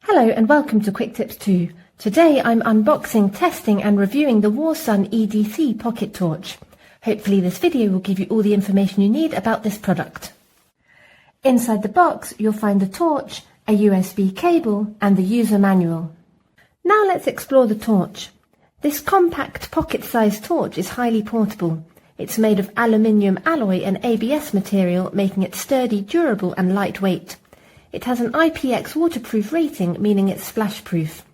Hello and welcome to Quick Tips 2. Today I'm unboxing, testing and reviewing the WARSUN EDC pocket torch. Hopefully this video will give you all the information you need about this product. Inside the box you'll find the torch, a USB cable and the user manual. Now let's explore the torch. This compact pocket-sized torch is highly portable. It's made of aluminium alloy and ABS material, making it sturdy, durable and lightweight. It has an IPX waterproof rating, meaning it's splashproof.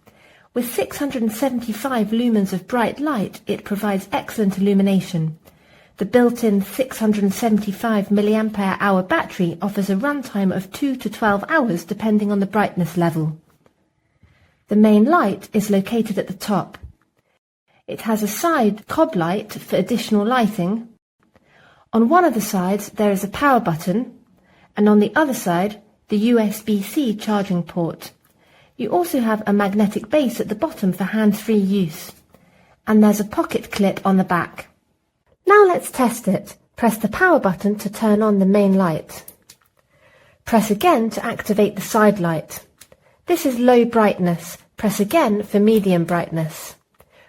With 675 lumens of bright light, it provides excellent illumination. The built-in 675 milliampere hour battery offers a runtime of 2 to 12 hours depending on the brightness level. The main light is located at the top. It has a side cob light for additional lighting. On one of the sides there is a power button, and on the other side the USB-C charging port. You also have a magnetic base at the bottom for hands-free use. And there's a pocket clip on the back. Now let's test it. Press the power button to turn on the main light. Press again to activate the side light. This is low brightness. Press again for medium brightness.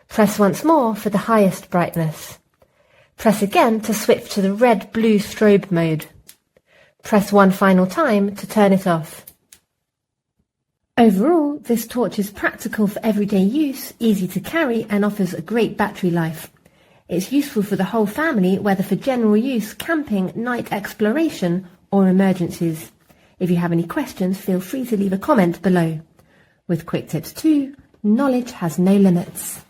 Press once more for the highest brightness. Press again to switch to the red-blue strobe mode. Press one final time to turn it off. Overall, this torch is practical for everyday use, easy to carry and offers a great battery life. It's useful for the whole family, whether for general use, camping, night exploration or emergencies. If you have any questions, feel free to leave a comment below. With Quick Tips 2, knowledge has no limits.